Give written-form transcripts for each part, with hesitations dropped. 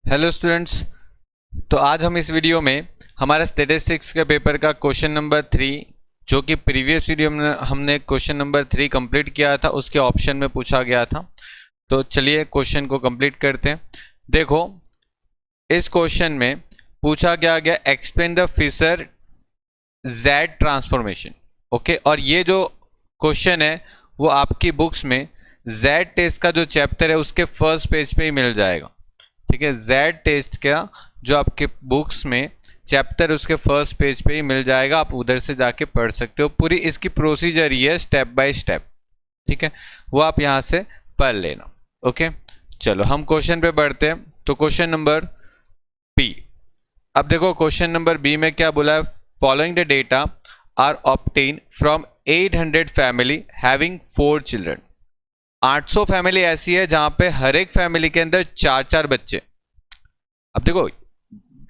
Hello students. तो आज हम इस वीडियो में हमारा स्टैटिस्टिक्स के पेपर का क्वेश्चन नंबर 3, जो कि प्रीवियस वीडियो में हमने क्वेश्चन नंबर 3 कंप्लीट किया था, उसके ऑप्शन में पूछा गया था। तो चलिए क्वेश्चन को कंप्लीट करते हैं। देखो, इस क्वेश्चन में पूछा गया explain the Fisher Z transformation. Okay, और ये जो क्वेश्चन है वो आपकी बुक्स में जेड टेस्ट का जो चैप्टर है उसके फर्स्ट पेज पे ही मिल जाएगा। ठीक है, जेड टेस्ट का जो आपके बुक्स में चैप्टर उसके फर्स्ट पेज पे ही मिल जाएगा, आप उधर से जाके पढ़ सकते हो। पूरी इसकी प्रोसीजर ही है स्टेप बाय स्टेप। ठीक है, वो आप यहाँ से पढ़ लेना। ओके, चलो हम क्वेश्चन पे बढ़ते हैं। तो क्वेश्चन नंबर बी, अब देखो क्वेश्चन नंबर बी में क्या बोला है, following the data are obtain from 800 family having 4 children. 800 family ऐसी है जहां पे हर एक फैमिली के अंदर 4-4 बच्चे। अब देखो,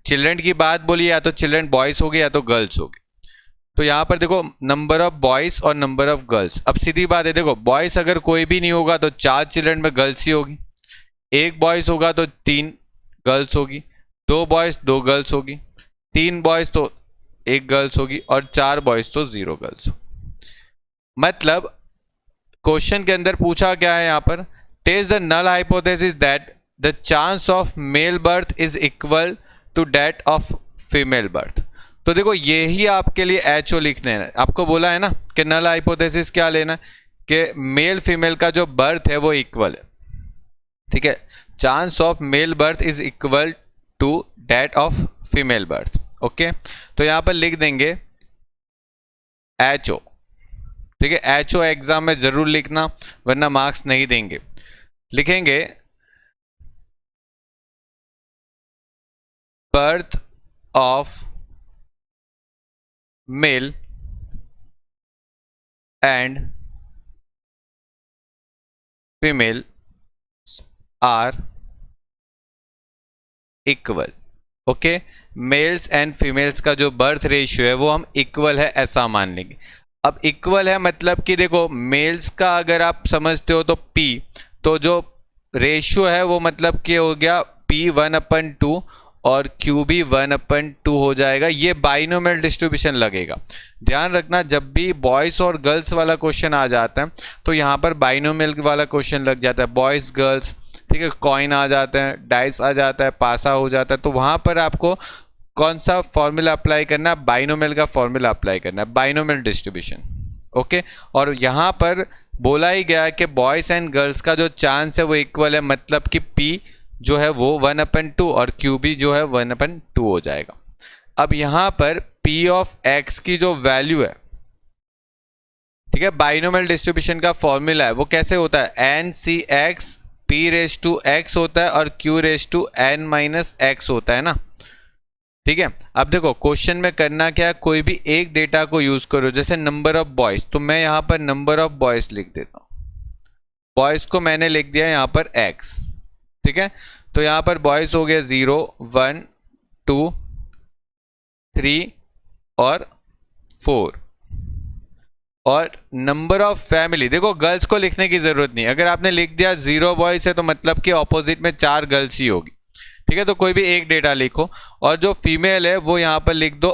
चिल्ड्रन की बात बोली, या तो चिल्ड्रन बॉयज हो गए या तो गर्ल्स हो गए। तो यहां पर देखो नंबर ऑफ बॉयज और नंबर ऑफ गर्ल्स। अब सीधी बात है, देखो बॉयज अगर कोई भी नहीं होगा तो 4 चिल्ड्रन में गर्ल्स ही होगी, 1 बॉयज होगा तो 3 गर्ल्स होगी, 2 बॉयज 2 गर्ल्स होगी, 3 बॉयज तो 1 गर्ल्स होगी, और 4 बॉयज तो 0 गर्ल्स होगी। मतलब क्वेश्चन के अंदर पूछा क्या है, यहां पर test the null hypothesis that the chance of male birth is equal to that of female birth. तो देखो यही आपके लिए एचओ लिखने है। आपको बोला है ना कि नल हाइपोथेसिस क्या लेना, कि मेल फीमेल का जो बर्थ है वो इक्वल है। ठीक है, chance of male birth is equal to that of female birth. Okay, तो यहां पर लिख देंगे एचओ। ठीक है, एचओ एग्जाम में जरूर लिखना वरना मार्क्स नहीं देंगे। लिखेंगे birth of male and female are equal. Okay, males and females का जो बर्थ रेशियो है वो हम इक्वल है ऐसा मान लेंगे। अब इक्वल है मतलब कि देखो मेल्स का अगर आप समझते हो तो P, तो जो रेशियो है वो मतलब कि हो गया P 1/2 और Q भी 1/2 हो जाएगा। ये बाइनोमियल डिस्ट्रीब्यूशन लगेगा। ध्यान रखना, जब भी बॉयज़ और गर्ल्स वाला क्वेश्चन आ जाता है तो यहाँ पर बाइनोमियल वाला क्वेश्चन लग जाता है। बॉयज़ गर्ल्स, ठीक है, कॉइन आ जाते हैं, डाइस आ जाता है, पासा हो जाता है। तो वहाँ पर आपको कौन सा फॉर्मूला अप्लाई करना है, बाइनोमियल का फॉर्मूला अप्लाई करना है, बाइनोमियल डिस्ट्रीब्यूशन। ओके, और यहाँ पर बोला ही गया है कि बॉयज़ एंड गर्ल्स का जो चांस है वो इक्वल है, मतलब कि P जो है वो 1/2 और Q भी जो है 1/2 हो जाएगा। अब यहाँ पर P ऑफ X की जो वैल्यू है, ठीक है, बाइनोमियल डिस्ट्रीब्यूशन का फॉर्मूला है वो कैसे होता है, NCX P⁻X होता है और Q⁻n−X होता है ना। ठीक है, अब देखो क्वेश्चन में करना क्या है, कोई भी एक डेटा को यूज करो। जैसे नंबर ऑफ बॉयज, तो मैं यहाँ पर नंबर ऑफ बॉयज लिख देता हूँ। बॉयज को मैंने लिख दिया यहाँ पर X। ठीक है, तो यहाँ पर बॉयज हो गया 0 1 2 3 और 4। और नंबर ऑफ फैमिली, देखो गर्ल्स को लिखने की जरूरत नहीं। अगर आपने लिख दिया 0 बॉयज है तो मतलब कि ऑपोजिट में 4 गर्ल्स ही होगी। ठीक है, तो कोई भी एक डेटा लिखो और जो फीमेल है वो यहाँ पर लिख दो।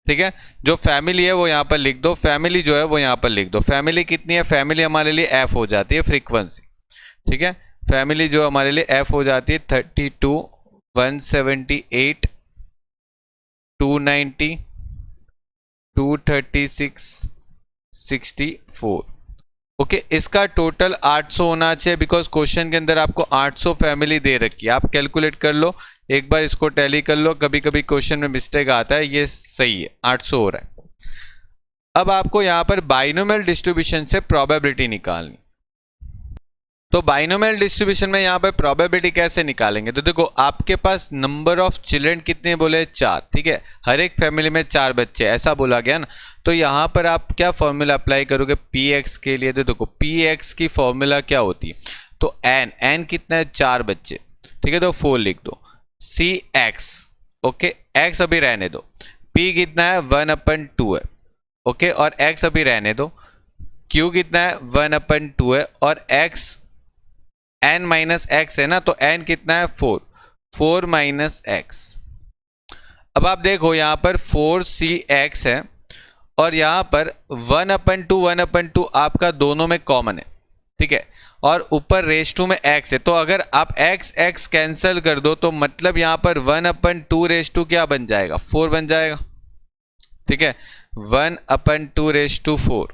ठीक है, जो फैमिली है वो यहाँ पर लिख दो, फैमिली जो है वो यहाँ पर लिख दो। फैमिली कितनी है, फैमिली हमारे लिए F हो जाती है फ्रीक्वेंसी। ठीक है, फैमिली जो हमारे लिए F हो जाती है 32 178 290 236 64। ओके, इसका टोटल 800 होना चाहिए, बिकॉज क्वेश्चन के अंदर आपको 800 फैमिली दे रखी है। आप कैलकुलेट कर लो, एक बार इसको टैली कर लो, कभी कभी क्वेश्चन में मिस्टेक आता है। ये सही है, 800 हो रहा है। अब आपको यहाँ पर बाइनोमियल डिस्ट्रीब्यूशन से प्रोबेबिलिटी निकालनी। तो बाइनोमियल डिस्ट्रीब्यूशन में यहाँ पर प्रोबेबिलिटी कैसे निकालेंगे, तो देखो आपके पास नंबर ऑफ चिल्ड्रन कितने बोले, 4। ठीक है, हर एक फैमिली में 4 बच्चे ऐसा बोला गया ना। तो यहाँ पर आप क्या फॉर्मूला अप्लाई करोगे Px के लिए, तो देखो Px की फॉर्मूला क्या होती है, तो n कितना है, 4 बच्चे। ठीक है, तो 4 लिख दो। Cx, ओके, x अभी रहने दो। P कितना है, 1/2 है। ओके, और x अभी रहने दो। Q कितना है, 1/2 है, और x n माइनस एक्स है ना, तो n कितना है 4, 4 माइनस एक्स। अब आप देखो यहाँ पर 4cx है और यहाँ पर 1/2 आपका दोनों में कॉमन है, ठीक है, और ऊपर रेस टू में x है, तो अगर आप x कैंसिल कर दो तो मतलब यहाँ पर 1/2 रेस टू क्या बन जाएगा, 4 बन जाएगा, ठीक है, 1/2 रेस टू 4,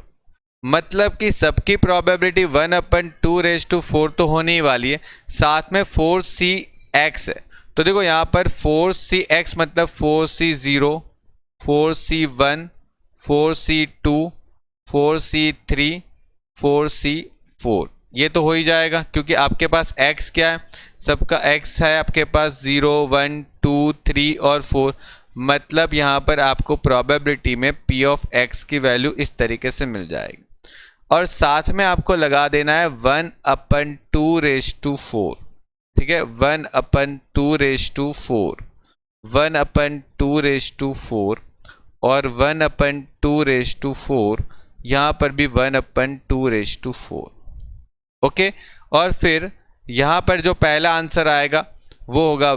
मतलब कि सबकी प्रोबेबिलिटी 1/2 रेस टू 4 तो होने ही वाली है, साथ में 4cx है, तो देखो यहाँ पर 4cx मतलब 4c0, 4c1, 4c2, 4c3, 4c4, ये तो हो ही जाएगा क्योंकि आपके पास x क्या है, सबका x है आपके पास 0, 1, 2, 3 और 4, मतलब यहाँ पर आपको प्रोबेबिलिटी में p ऑफ x की वैल्यू इस तरीके से मिल जाएगी, और साथ में आपको लगा देना है 1/2 रेस टू 4, ठीक है, 1/2 रेस टू 4, 1/2 रेस टू 4 और 1/2 रेस टू 4, यहाँ पर भी 1/2 रेस टू 4, ओके। और फिर यहाँ पर जो पहला आंसर आएगा वो होगा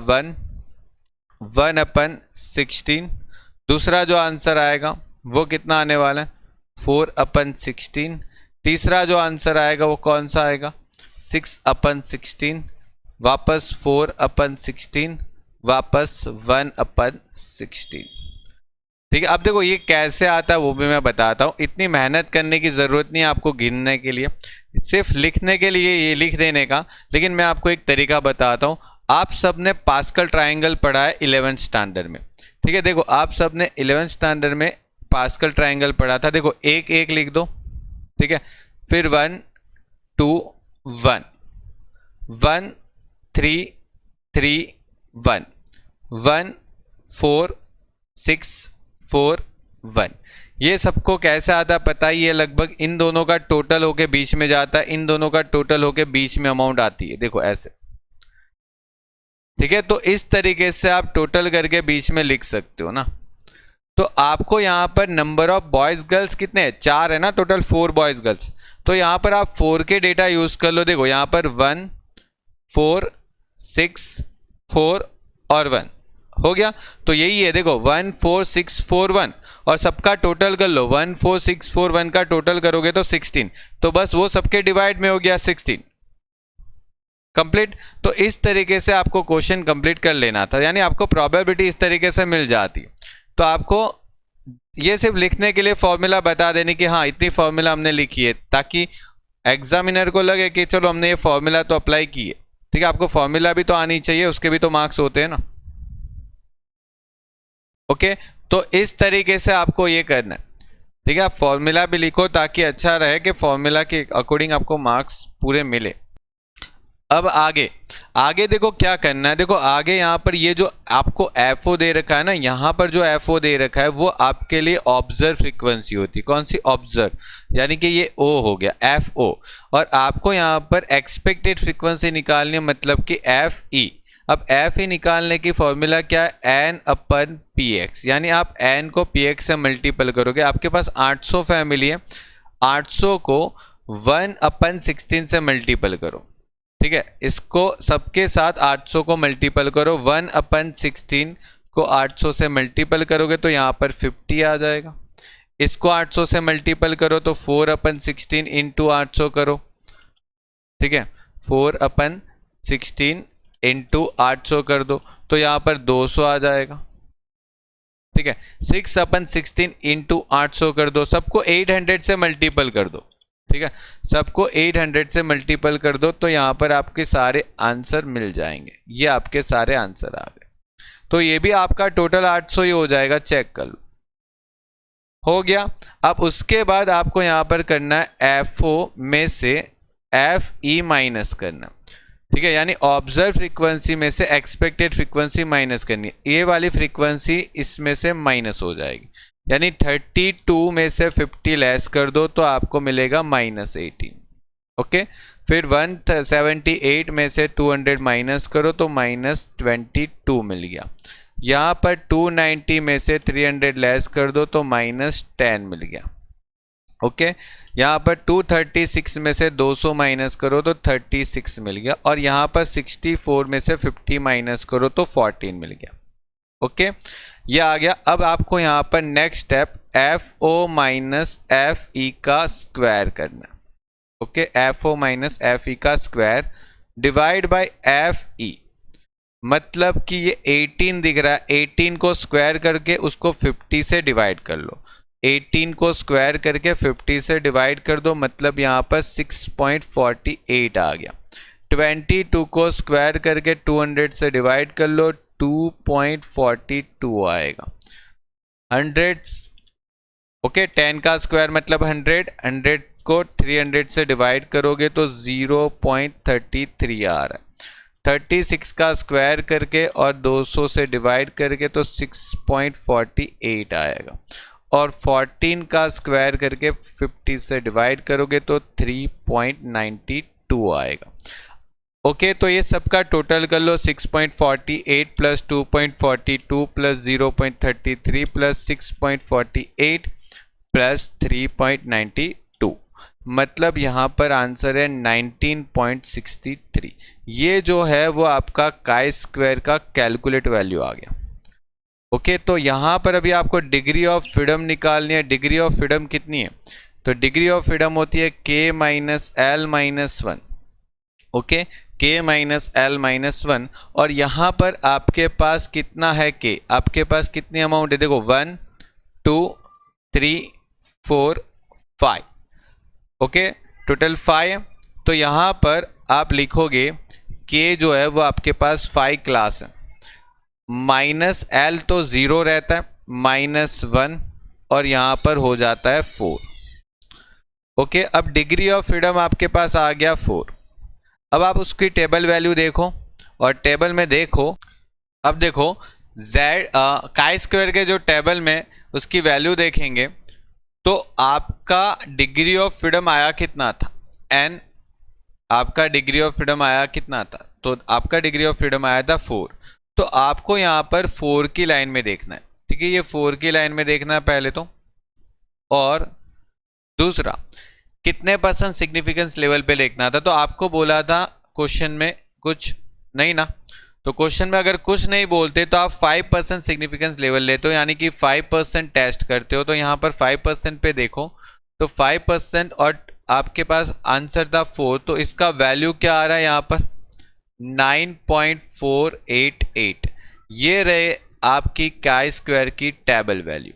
1/16, दूसरा जो आंसर आएगा वो कितना आने वाला है 4/16, तीसरा जो आंसर आएगा वो कौन सा आएगा 6/16, वापस 4/16, वापस 1/16, ठीक है। अब देखो ये कैसे आता है वो भी मैं बताता हूँ, इतनी मेहनत करने की ज़रूरत नहीं है आपको गिनने के लिए, सिर्फ लिखने के लिए ये लिख देने का, लेकिन मैं आपको एक तरीका बताता हूँ। आप सब ने पास्कल ट्रायंगल पढ़ा है 11th स्टैंडर्ड में, ठीक है, देखो आप सब ने 11th स्टैंडर्ड में पास्कल ट्रायंगल पढ़ा था, देखो एक एक लिख दो, ठीक है, फिर 1 2 1 1 3 3 1 1 4 6 4 1, ये सबको कैसे आता पता ही है, लगभग इन दोनों का टोटल होके बीच में जाता है, इन दोनों का टोटल होके बीच में अमाउंट आती है, देखो ऐसे, ठीक है, तो इस तरीके से आप टोटल करके बीच में लिख सकते हो ना। तो आपको यहाँ पर नंबर ऑफ बॉयज गर्ल्स कितने हैं, 4 है ना, टोटल 4 बॉयज गर्ल्स, तो यहाँ पर आप 4 के डेटा यूज कर लो, देखो यहाँ पर 1 4 6 4 और 1 हो गया, तो यही है, देखो 1 4 6 4 1 और सबका टोटल कर लो, 1 4 6 4 1 का टोटल करोगे तो 16, तो बस वो सबके डिवाइड में हो गया 16 कंप्लीट। तो इस तरीके से आपको क्वेश्चन कंप्लीट कर लेना था, यानी आपको प्रोबेबिलिटी इस तरीके से मिल जाती। तो आपको ये सिर्फ लिखने के लिए फॉर्मूला बता देने कि हाँ इतनी फॉर्मूला हमने लिखी है, ताकि एग्जामिनर को लगे कि चलो हमने ये फॉर्मूला तो अप्लाई की है, ठीक है, आपको फॉर्मूला भी तो आनी चाहिए, उसके भी तो मार्क्स होते हैं ना, ओके। तो इस तरीके से आपको ये करना है, ठीक है, आप फॉर्मूला भी लिखो ताकि अच्छा रहे कि फॉर्मूला के अकॉर्डिंग आपको मार्क्स पूरे मिले। अब आगे देखो क्या करना है, देखो आगे यहाँ पर ये जो आपको एफओ दे रखा है ना, यहाँ पर जो एफओ दे रखा है वो आपके लिए ऑब्जर्व फ्रीक्वेंसी होती है, कौन सी ऑब्जर्व, यानी कि ये ओ हो गया एफओ, और आपको यहाँ पर एक्सपेक्टेड फ्रीक्वेंसी निकालनी है, मतलब कि एफ ई। अब एफ ई निकालने की फॉर्मूला क्या है, n/px, यानी आप n को px से मल्टीपल करोगे, आपके पास 800 फैमिली है, 800 को 1/16 से मल्टीपल करो, ठीक है, इसको सबके साथ 800 को मल्टीपल करो, 1/16 को 800 से मल्टीपल करोगे तो यहाँ पर 50 आ जाएगा, इसको 800 से मल्टीपल करो तो 4/16 इंटू 800 करो, ठीक है, 4/16 इंटू 800 कर दो तो यहाँ पर 200 आ जाएगा, ठीक है, 6/16 इंटू 800 कर दो, सबको 800 से मल्टीपल कर दो, ठीक है, सबको 800 से मल्टीपल कर दो तो यहाँ पर आपके सारे आंसर मिल जाएंगे, ये आपके सारे आंसर आ गए, तो ये भी आपका टोटल 800 ही हो जाएगा, चेक कर लो, हो गया। अब उसके बाद आपको यहाँ पर करना है एफओ में से एफ ई माइनस करना, ठीक है, यानी ऑब्जर्व फ्रीक्वेंसी में से एक्सपेक्टेड फ्रीक्वेंसी माइनस करनी है, ये वाली फ्रीक्वेंसी इसमें से माइनस हो जाएगी, यानी 32 में से 50 लेस कर दो तो आपको मिलेगा -18, ओके। फिर 178 में से 200 माइनस करो तो -22 मिल गया, यहाँ पर 290 में से 300 लेस कर दो तो -10 मिल गया, ओके, यहाँ पर 236 में से 200 माइनस करो तो 36 मिल गया, और यहाँ पर 64 में से 50 माइनस करो तो 14 मिल गया। ओके, ये आ गया। अब आपको यहाँ पर next step F O minus F E का स्क्वायर करना। Okay, F O minus F E का square divide by F E, मतलब कि ये 18 दिख रहा है, 18 को स्क्वायर करके उसको 50 से डिवाइड कर लो। 18 को स्क्वायर करके 50 से डिवाइड कर दो, मतलब यहाँ पर 6.48 आ गया। 22 को स्क्वायर करके 200 से डिवाइड कर लो, 2.42 आएगा। 100, ओके, 10 का स्क्वायर मतलब 100, 100 को 300 से डिवाइड करोगे तो 0.33 आ रहा है। 36 का स्क्वायर करके और 200 से डिवाइड करके तो 6.48 आएगा, और 14 का स्क्वायर करके 50 से डिवाइड करोगे तो 3.92 आएगा। ओके, तो ये सबका टोटल कर लो, 6.48 प्लस 2.42 प्लस 0.33 प्लस 6.48 प्लस 3.92, मतलब यहाँ पर आंसर है 19.63। ये जो है वो आपका काई स्क्वायर का कैलकुलेट वैल्यू आ गया। ओके, तो यहाँ पर अभी आपको डिग्री ऑफ फ्रीडम निकालनी है। डिग्री ऑफ फ्रीडम कितनी है? तो डिग्री ऑफ फ्रीडम होती है k minus L minus 1। Okay, k minus L minus 1, और यहाँ पर आपके पास कितना है k? आपके पास कितनी अमाउंट है? देखो 1 2 3 4 5, ओके, टोटल 5। तो यहाँ पर आप लिखोगे k जो है वो आपके पास 5 क्लास है, माइनस एल तो 0 रहता है, माइनस 1, और यहाँ पर हो जाता है 4। ओके, अब डिग्री ऑफ फ्रीडम आपके पास आ गया 4। अब आप उसकी टेबल वैल्यू देखो, और टेबल में देखो, अब देखो जेड काई स्क्वायर के जो टेबल में उसकी वैल्यू देखेंगे तो आपका डिग्री ऑफ फ्रीडम आया कितना था? n। आपका डिग्री ऑफ फ्रीडम आया कितना था? तो आपका डिग्री ऑफ फ्रीडम आया था 4। तो आपको यहाँ पर 4 की लाइन में देखना है, ठीक है, ये 4 की लाइन में देखना है पहले तो। और दूसरा, कितने परसेंट सिग्निफिकेंस लेवल पे देखना था। तो आपको बोला था क्वेश्चन में कुछ नहीं ना, तो क्वेश्चन में अगर कुछ नहीं बोलते तो आप 5% सिग्निफिकेंस लेवल लेते हो, यानी कि 5% टेस्ट करते हो। तो यहाँ पर 5% पे देखो, तो 5% और आपके पास आंसर था 4, तो इसका वैल्यू क्या आ रहा है यहाँ पर? 9.488। ये रहे आपकी काई स्क्वायर की टेबल वैल्यू,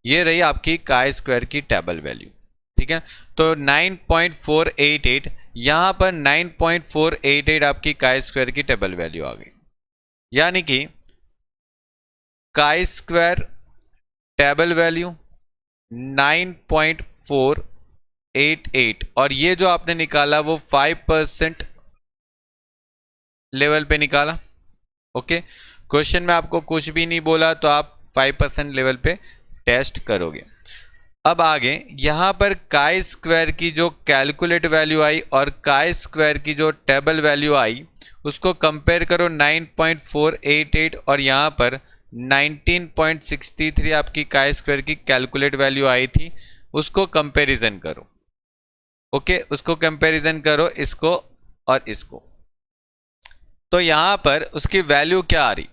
ये रही आपकी काई स्क्वायर की टेबल वैल्यू, ठीक है। तो 9.488, यहाँ पर 9.488 आपकी काई स्क्वायर की टेबल वैल्यू आ गई, यानी कि काई स्क्वायर टेबल वैल्यू 9.488, और ये जो आपने निकाला वो 5% लेवल पे निकाला। ओके, क्वेश्चन में आपको कुछ भी नहीं बोला तो आप 5% लेवल पे टेस्ट करोगे। अब आगे यहाँ पर काई स्क्वायर की जो कैलकुलेट वैल्यू आई और काई स्क्वायर की जो टेबल वैल्यू आई उसको कंपेयर करो। 9.488 और यहाँ पर 19.63 आपकी काई स्क्वायर की कैलकुलेट वैल्यू आई थी, उसको कंपैरिजन करो। ओके, उसको कंपैरिजन करो इसको और इसको। तो यहाँ पर उसकी वैल्यू क्या आ रही?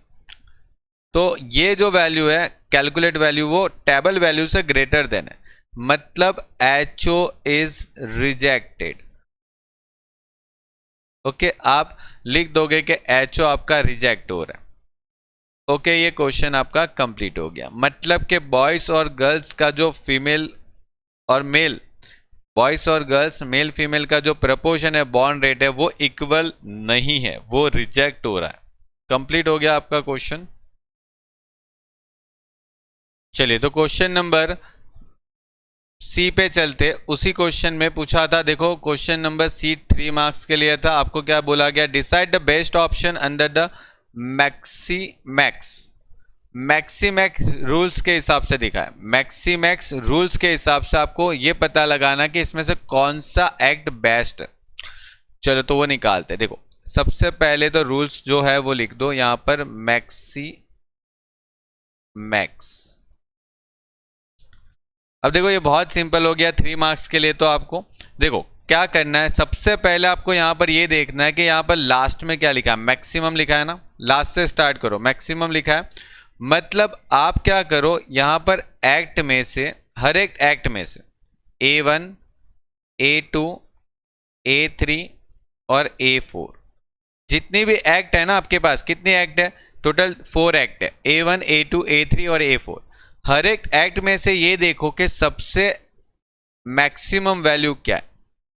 तो ये जो वैल्यू है कैलकुलेट वैल्यू वो टेबल वैल्यू से ग्रेटर देन है, मतलब HO इज रिजेक्टेड। ओके, आप लिख दोगे कि HO आपका रिजेक्ट हो रहा है। ओके, ये क्वेश्चन आपका कंप्लीट हो गया। मतलब कि बॉयज और गर्ल्स का जो फीमेल और मेल, बॉयज और गर्ल्स मेल फीमेल का जो प्रपोर्शन है, बॉन्ड रेट है, वो इक्वल नहीं है, वो रिजेक्ट हो रहा है। कंप्लीट हो गया आपका क्वेश्चन। चलिए, तो क्वेश्चन नंबर सी पे चलते। उसी क्वेश्चन में पूछा था, देखो क्वेश्चन नंबर सी 3 मार्क्स के लिए था। आपको क्या बोला गया? Decide the best option under the maximax rules के हिसाब से दिखा है। मैक्सीमैक्स रूल्स के हिसाब से आपको ये पता लगाना कि इसमें से कौन सा एक्ट बेस्ट है। चलो, तो वो निकालते। देखो, सबसे पहले तो रूल्स जो है वो लिख दो यहां पर, मैक्सी मैक्स। अब देखो ये बहुत सिंपल हो गया 3 मार्क्स के लिए। तो आपको देखो क्या करना है, सबसे पहले आपको यहाँ पर ये देखना है कि यहाँ पर लास्ट में क्या लिखा है, मैक्सिमम लिखा है ना, लास्ट से स्टार्ट करो, मैक्सिमम लिखा है, मतलब आप क्या करो यहाँ पर एक्ट में से, हर एक एक्ट में से A1, A2, A3 और A4 जितनी भी एक्ट है ना आपके पास, कितनी एक्ट है, टोटल 4 एक्ट है, A1, A2, A3 और A4। हर एक एक्ट में से ये देखो कि सबसे मैक्सिमम वैल्यू क्या है,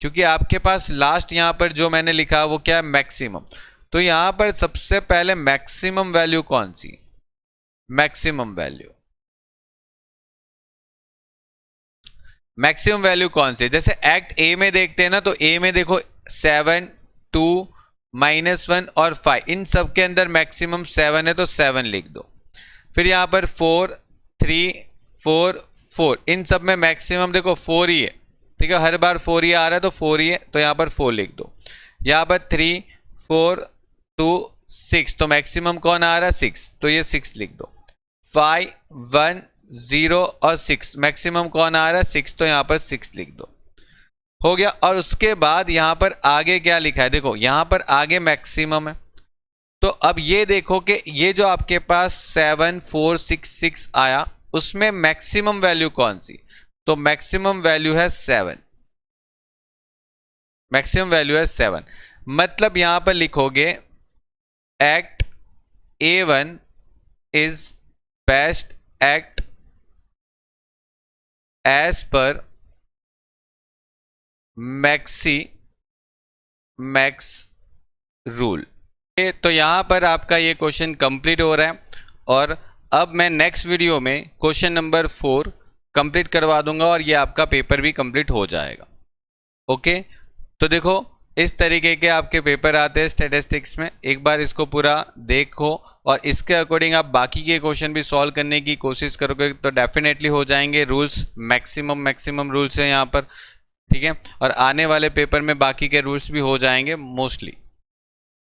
क्योंकि आपके पास लास्ट यहां पर जो मैंने लिखा वो क्या है, मैक्सिमम। तो यहां पर सबसे पहले मैक्सिमम वैल्यू कौन सी, मैक्सिमम वैल्यू कौन सी, जैसे एक्ट ए में देखते हैं ना, तो ए में देखो 7, 2, -1 और 5, इन सब के अंदर मैक्सिमम 7 है तो 7 लिख दो। फिर यहां पर 4, 3, 4, 4, इन सब में मैक्सिमम देखो 4 ही है, ठीक है, हर बार 4 ही आ रहा है तो 4 ही है, तो यहां पर 4 लिख दो। यहां पर 3, 4, 2, 6, तो मैक्सिमम कौन आ रहा है, 6, तो ये 6 लिख दो। 5, 1, 0 और 6, मैक्सिमम कौन आ रहा है, 6, तो यहां पर 6 लिख दो, हो गया। और उसके बाद यहां पर आगे क्या लिखा है, देखो यहां पर आगे मैक्सिमम है, तो अब ये देखो कि ये जो आपके पास 7, 4, 6, 6 आया, उसमें मैक्सिमम वैल्यू कौन सी, तो मैक्सिमम वैल्यू है 7, मैक्सिमम वैल्यू है 7। मतलब यहां पर लिखोगे act A1 is best act as per max rule. तो यहां पर आपका ये क्वेश्चन कंप्लीट हो रहा है, और अब मैं नेक्स्ट वीडियो में क्वेश्चन नंबर 4 कंप्लीट करवा दूंगा और ये आपका पेपर भी कंप्लीट हो जाएगा। ओके, तो देखो इस तरीके के आपके पेपर आते हैं स्टैटिस्टिक्स में, एक बार इसको पूरा देखो और इसके अकॉर्डिंग आप बाकी के क्वेश्चन भी सॉल्व करने की कोशिश करोगे तो डेफिनेटली हो जाएंगे। रूल्स मैक्सिमम रूल्स हैं यहाँ पर, ठीक है, और आने वाले पेपर में बाकी के रूल्स भी हो जाएंगे मोस्टली।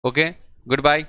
Okay, good bye.